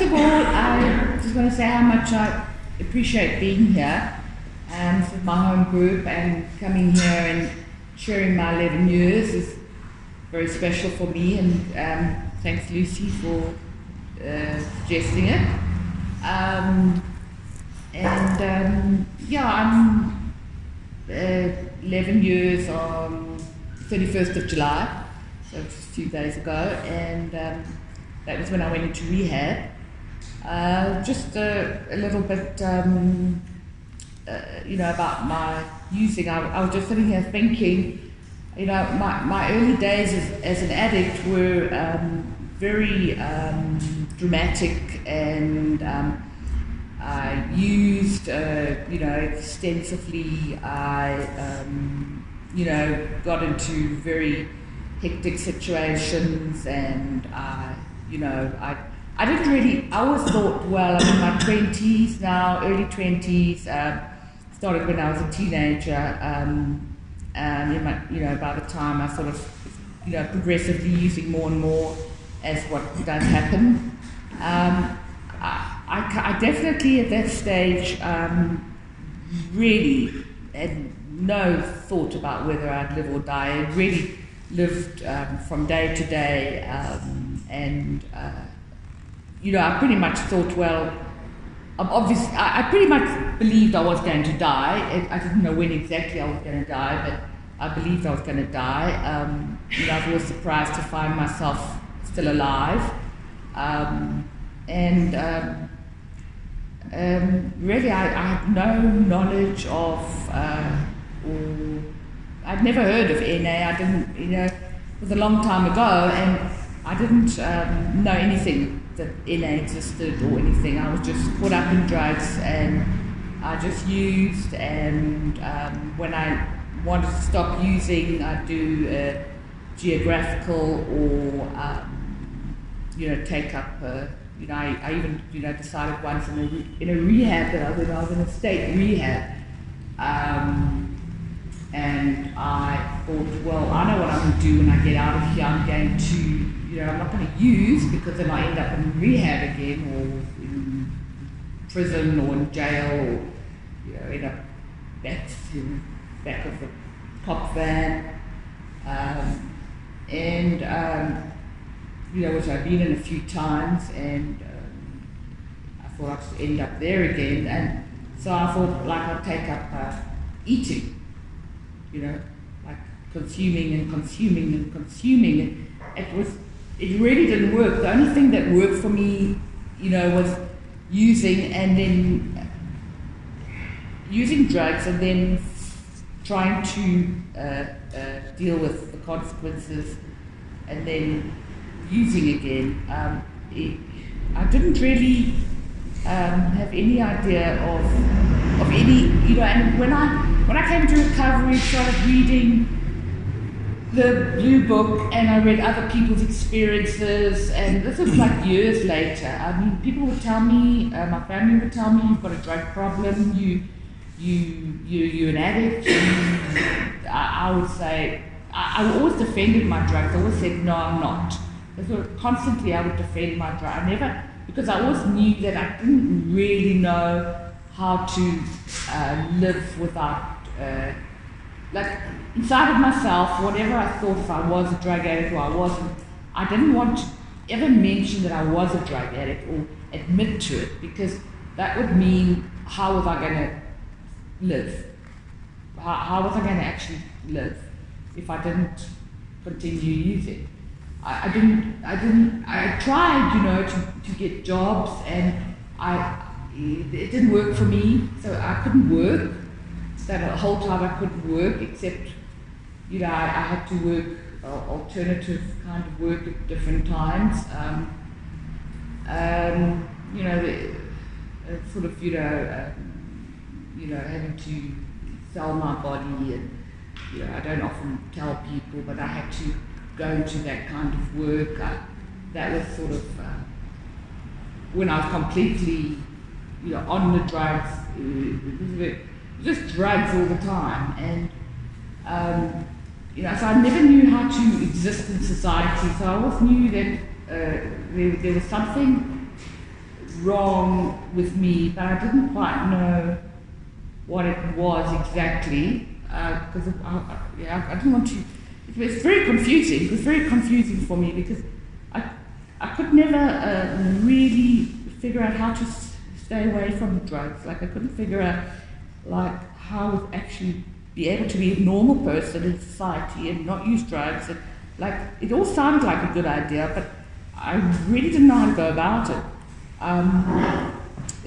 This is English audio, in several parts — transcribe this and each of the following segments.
of all, I just want to say how much I appreciate being here. This is my home group, and coming here and sharing my 11 years is very special for me, and thanks Lucy for suggesting it. Yeah, I'm 11 years on 31st of July, so just a few days ago, and that was when I went into rehab. Just a little bit, about my using. I was just sitting here thinking, my early days as an addict were very dramatic, and I used, extensively. I, got into very hectic situations, and I didn't really. I always thought, well, I'm in my 20s now, early 20s. Started when I was a teenager. By the time I sort of, progressively using more and more as what does happen. I definitely at that stage really had no thought about whether I'd live or die. I really lived from day to day, I pretty much thought, well, obviously, I pretty much believed I was going to die. I didn't know when exactly I was going to die, but I believed I was going to die. I was surprised to find myself still alive. Really, I had no knowledge of, or I'd never heard of NA. I didn't, it was a long time ago, and I didn't know anything that NA existed or anything. I was just caught up in drugs, and I just used, and when I wanted to stop using, I'd do a geographical or, take up, I even, decided once in a rehab that I was in a state rehab, and I thought, well, I know what I'm going to do when I get out of here. I'm going to, I'm not going to use, because then I end up in rehab again, or in prison, or in jail, or end up back of the cop van, which I've been in a few times, and I thought I'd just end up there again, and so I thought, I'd take up eating, like consuming and consuming and consuming. It really didn't work. The only thing that worked for me, was using, and then using drugs, and then trying to deal with the consequences, and then using again. I didn't really have any idea of any, and when I came to recovery, started reading the Blue Book, and I read other people's experiences, and this was like years later. I mean, people would tell me, my family would tell me, you've got a drug problem, you're an addict. I would say, I always defended my drugs. I always said, no, I'm not. So constantly I would defend my drug. Because I always knew that I didn't really know how to live without, inside of myself, whatever I thought, if I was a drug addict or I wasn't, I didn't want to ever mention that I was a drug addict or admit to it, because that would mean, how was I going to live? How was I going to actually live if I didn't continue using? I tried, to get jobs, and it didn't work for me, so I couldn't work. That whole time I couldn't work, except, I had to work alternative kind of work at different times. Having to sell my body, and I don't often tell people, but I had to go into that kind of work. That was sort of when I was completely, on the drugs. Just drugs all the time, and so I never knew how to exist in society. So I always knew that there was something wrong with me, but I didn't quite know what it was exactly, because I didn't want to. It was very confusing. It was very confusing for me because I could never really figure out how to stay away from drugs. Like I couldn't figure out like how to actually be able to be a normal person in society and not use drugs. And like it all sounded like a good idea, but I really didn't know how to go about it.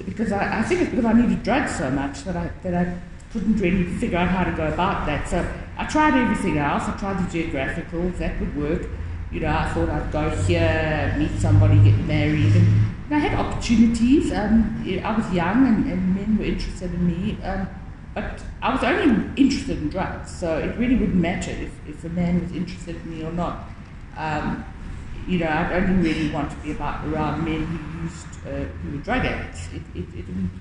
Because I think it's because I needed drugs so much that I couldn't really figure out how to go about that. So I tried everything else. I tried the geographical, that would work. You know, I thought I'd go here, meet somebody, get married, and I had opportunities. I was young and men were interested in me, but I was only interested in drugs, so it really wouldn't matter if a man was interested in me or not. You know, I'd only really want to be around men who who were drug addicts.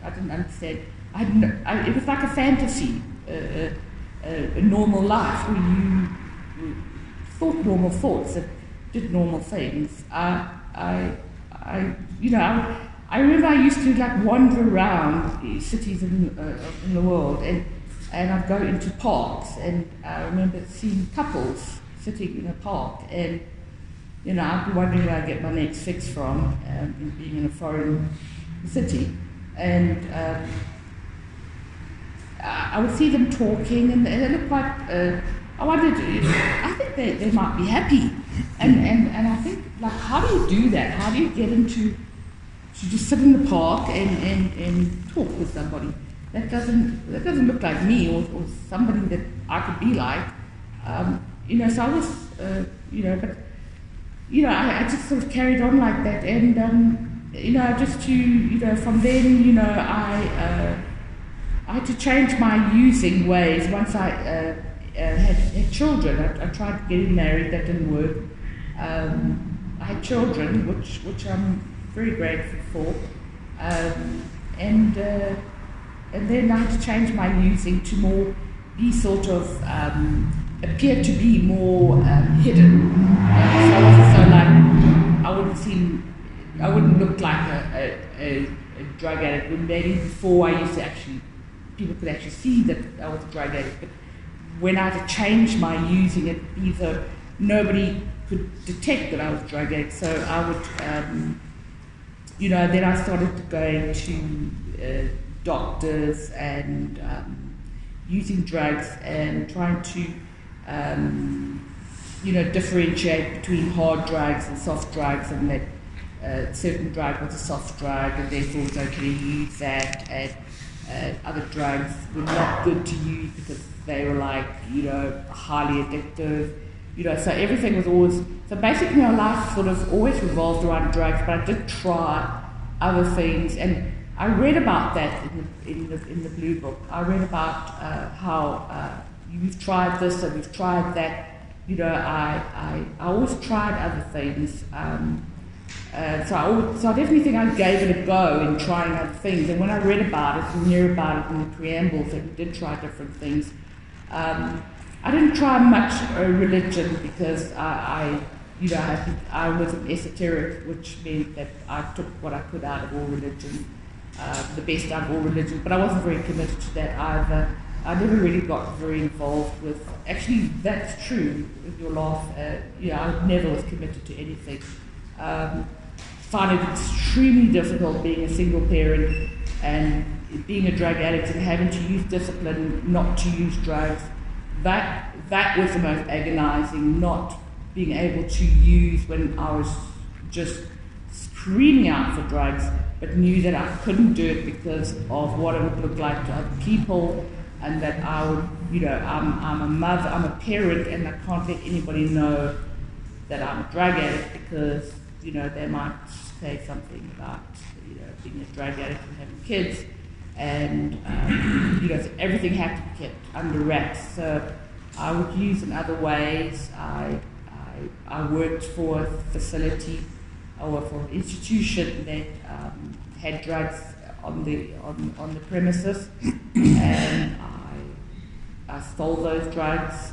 I didn't understand. It was like a fantasy, a normal life where you thought normal thoughts and did normal things. I remember I used to like wander around cities in the world, and I'd go into parks, and I remember seeing couples sitting in a park, and you know, I'd be wondering where I'd get my next fix from, being in a foreign city. And I would see them talking, and they looked quite, I wondered, I think they might be happy. And I think, like, how do you do that? How do you get into, to just sit in the park and talk with somebody? That doesn't look like me or somebody that I could be like. You know, so I was, you know, but, you know, I just sort of carried on like that, and you know, just to, you know, from then, you know, I had to change my using ways once I had children. I tried getting married, that didn't work. I had children, which I'm very grateful for, and then I had to change my using to more be sort of appear to be more hidden. So I wasn't so like, I wouldn't look like a drug addict. When maybe before I used to people could actually see that I was a drug addict. But when I had to change my using it, either nobody could detect that I was a drug addict. So I would, you know, then I started going to doctors and using drugs and trying to, you know, differentiate between hard drugs and soft drugs, and that certain drug was a soft drug and therefore it was okay to use that, and other drugs were not good to use because they were like, you know, highly addictive, you know, so everything was always, so basically my life sort of always revolved around drugs, but I did try other things, and I read about that in the Blue Book. I read about how we've tried this and we've tried that. You know, I always tried other things. So I definitely think I gave it a go in trying other things. And when I read about it and hear about it in the preambles that we did try different things, I didn't try much religion because I was an esoteric, which meant that I took what I could out of all religion. The best out of all religions, but I wasn't very committed to that either. I never really got very involved with, actually that's true with your laugh, yeah, I never was committed to anything. Found it extremely difficult being a single parent and being a drug addict and having to use discipline not to use drugs. That was the most agonizing, not being able to use when I was just screaming out for drugs, but knew that I couldn't do it because of what it would look like to other people, and that I would, you know, I'm a mother, I'm a parent, and I can't let anybody know that I'm a drug addict because, you know, they might say something about, you know, being a drug addict and having kids, and, you know, so everything had to be kept under wraps. So I would use in other ways. I worked for a facility or for an institution that had drugs on the premises, and I stole those drugs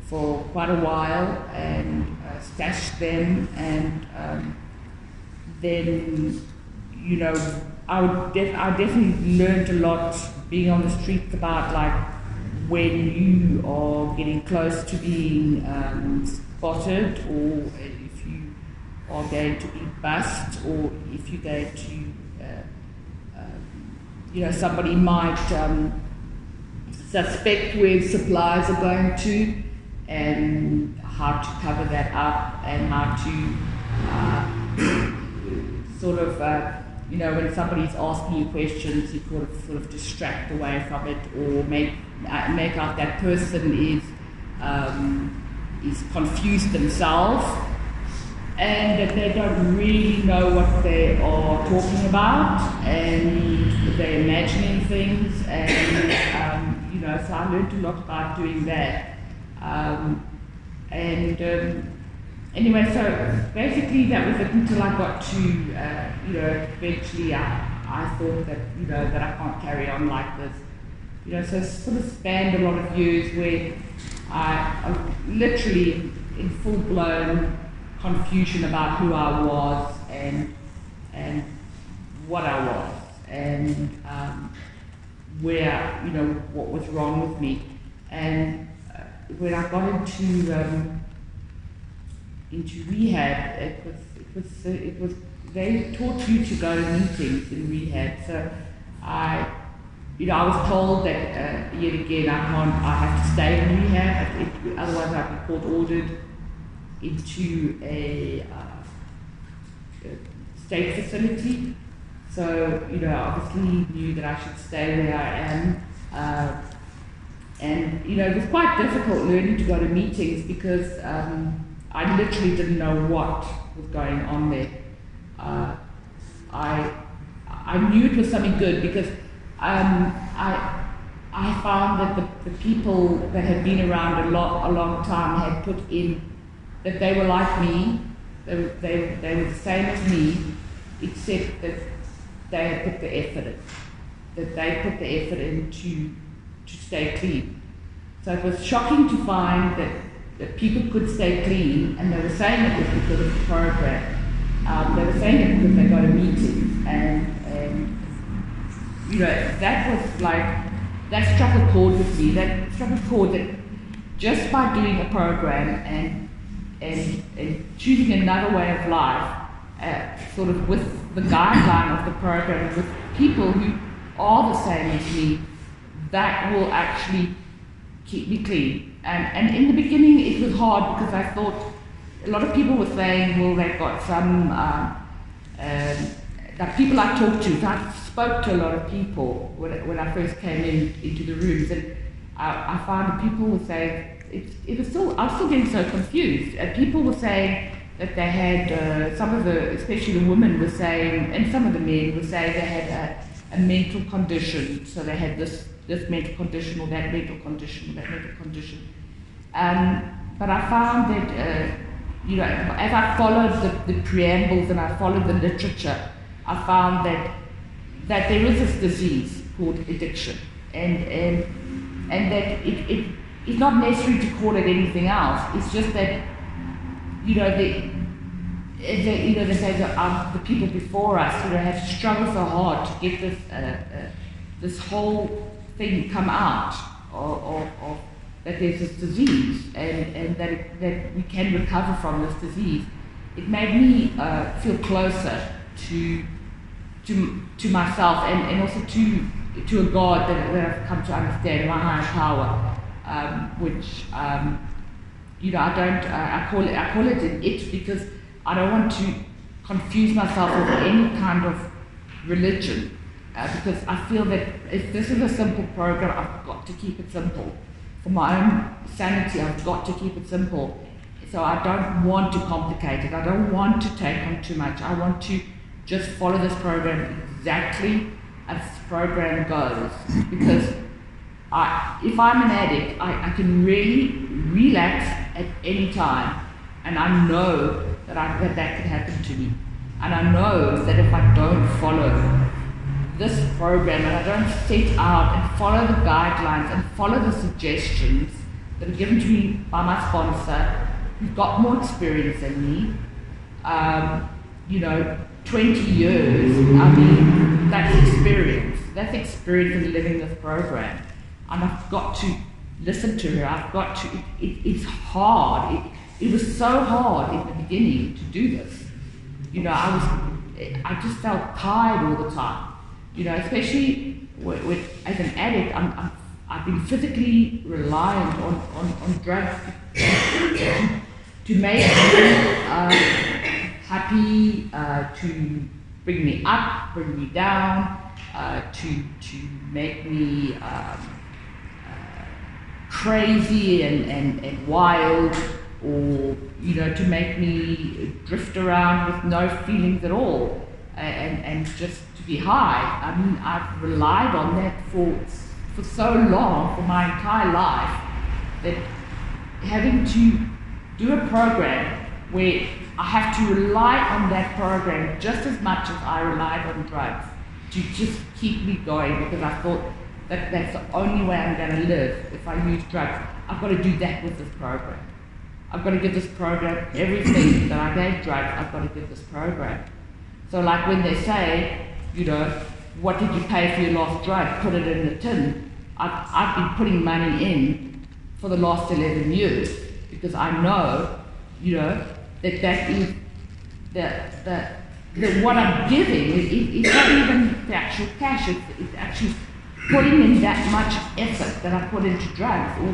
for quite a while and stashed them, and then, you know, I definitely learned a lot being on the streets about like when you are getting close to being spotted, or if you are going to be bussed, or if you're going to, you know, somebody might suspect where supplies are going to, and how to cover that up, and how to sort of, you know, when somebody's asking you questions, you sort of distract away from it, or make out that person is confused themselves, and that they don't really know what they are talking about, and they're imagining things, and you know, so I learned a lot about doing that. Anyway, so basically that was it until I got to, you know, eventually I thought that, you know, that I can't carry on like this. You know, so it sort of spanned a lot of years where I literally in full-blown confusion about who I was and what I was, and where, you know, what was wrong with me. And when I got into rehab, it was they taught you to go to meetings in rehab. So I was told that yet again I have to stay in rehab, otherwise I'd be court ordered into a state facility. So, you know, obviously knew that I should stay where I am. And, you know, it was quite difficult learning to go to meetings because I literally didn't know what was going on there. I knew it was something good because I found that the people that had been around a long time had put in that they were like me, they were the same as me, except that they had put the effort in, that they put the effort in to stay clean. So it was shocking to find that people could stay clean, and they were saying it was because of the program. They were saying it because they got a meeting, and you know, that was like, that struck a chord with me. That struck a chord that just by doing a program and choosing another way of life, sort of with the guideline of the program, with people who are the same as me, that will actually keep me clean. And in the beginning it was hard because I thought a lot of people were saying, well, they've got some, like people I talked to, I spoke to a lot of people when I first came into the rooms, and I found that people were saying, I was still getting so confused. People were saying that they had, some of the, especially the women were saying, and some of the men were saying they had a mental condition, so they had this mental condition, or that mental condition, or that mental condition. But I found that, you know, as I followed the preambles and I followed the literature, I found that there is this disease called addiction, and that it's not necessary to call it anything else. It's just that, you know, the people before us, you know, have struggled so hard to get this whole thing come out, or that there's this disease, and that we can recover from this disease. It made me feel closer to myself, and also to a God that I've come to understand, my higher power, which you know, I call it an it because I don't want to confuse myself with any kind of religion, because I feel that if this is a simple program, I've got to keep it simple. For my own sanity, I've got to keep it simple. So I don't want to complicate it. I don't want to take on too much. I want to just follow this program exactly as the program goes. Because if I'm an addict, I can really relapse at any time. And I know that that could happen to me. And I know that if I don't follow this program, and I don't set out and follow the guidelines and follow the suggestions that are given to me by my sponsor, who's got more experience than me, you know, 20 years, I mean, that's experience. That's experience in living this program. And I've got to listen to her. I've got to, it's hard. It was so hard in the beginning to do this. You know, I just felt tired all the time. You know, especially as an addict, I've been physically reliant on drugs to make me happy, to bring me up, bring me down, to make me crazy and wild, or you know, to make me drift around with no feelings at all, and just to be high. I mean, I've relied on that for so long, for my entire life, that having to do a program where I have to rely on that program just as much as I relied on drugs to just keep me going, because I thought that that's the only way I'm going to live. If I use drugs, I've got to do that with this program. I've got to give this program everything that I gave drugs. I've got to give this program. So like when they say, you know, what did you pay for your last drug? Put it in the tin. I've been putting money in for the last 11 years because I know, you know, that is that what I'm giving is not even the actual cash. It's actually putting in that much effort that I put into drugs for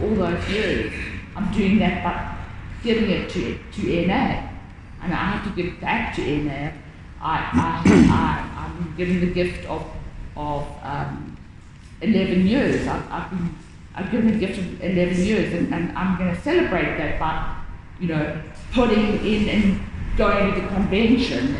all those years. I'm doing that by giving it to NA, and I have to give back to NA. I'm given the gift of 11 years. I've given a gift of 11 years, and I'm going to celebrate that by, you know, putting in and going to the convention,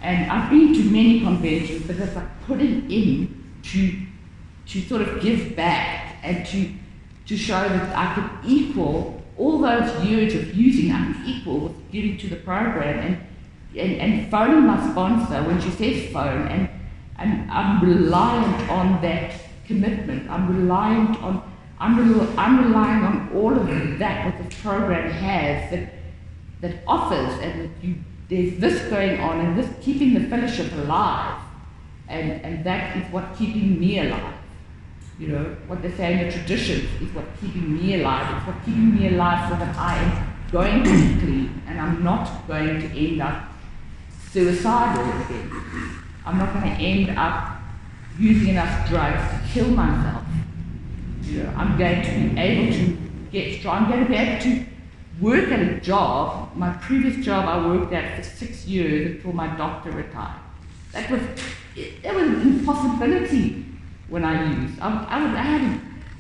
and I've been to many conventions, but it's like putting in to sort of give back and to show that I could equal all those years of using. I can equal with giving to the program, and phoning my sponsor when she says phone, and I'm reliant on that commitment. I'm relying on all of that what the program has that offers, and that there's this going on, and this keeping the fellowship alive, and that is what keeping me alive. You know, what they say in the traditions is what keeping me alive. It's what keeping me alive so that I am going to be clean, and I'm not going to end up suicidal again. I'm not going to end up using enough drugs to kill myself. You know, I'm going to be able to get strong. I'm going to be able to work at a job. My previous job I worked at for 6 years until my doctor retired. That was an impossibility when I used. I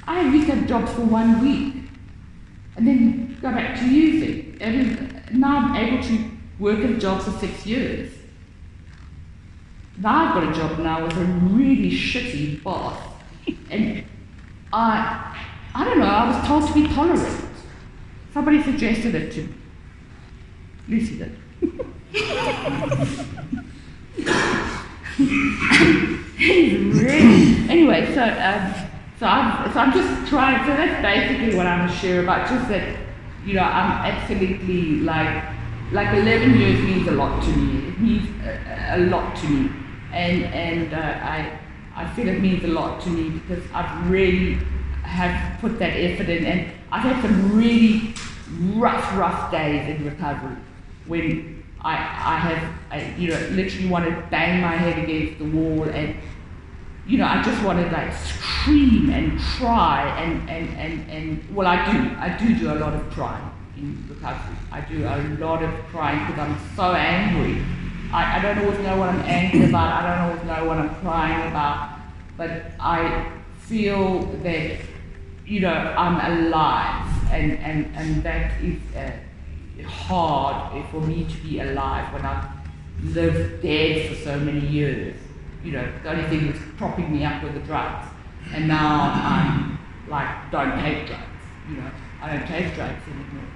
had used to have jobs for 1 week and then go back to using. And now I'm able to work at a job for 6 years. Now I've got a job now with a really shitty boss, and I don't know, I was told to be tolerant. Somebody suggested it to me. Lucy did. Anyway, so I'm just trying. So that's basically what I'm going to share about. Just that, you know, I'm absolutely like 11 years means a lot to me. It means a lot to me, and I feel it means a lot to me because I've really have put that effort in, and I've had some really rough days in recovery when I you know, literally want to bang my head against the wall, and you know, I just want to like scream and cry, and well, I do a lot of crying in recovery. I do a lot of crying because I'm so angry. I don't always know what I'm angry about. I don't always know what I'm crying about, but I feel that, you know, I'm alive, and that is hard for me to be alive when I've lived dead for so many years. You know, the only thing was propping me up with the drugs, and now I'm like, don't take drugs. You know, I don't take drugs anymore,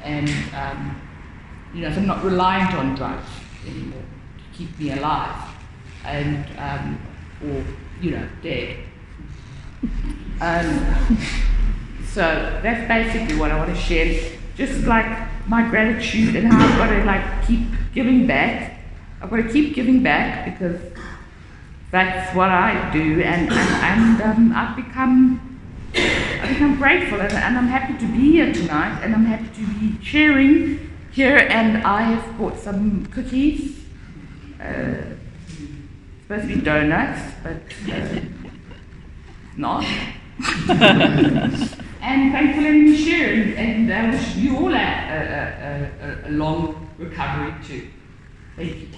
and you know, so I'm not reliant on drugs anymore to keep me alive, and or you know, dead. So that's basically what I want to share, just like my gratitude and how I've got to like keep giving back. I've got to keep giving back because that's what I do, and I've become grateful, and I'm happy to be here tonight, and I'm happy to be sharing here. And I have bought some cookies, supposed to be donuts, but not. And thanks for letting me share, and I wish you all a long recovery too. Thank you.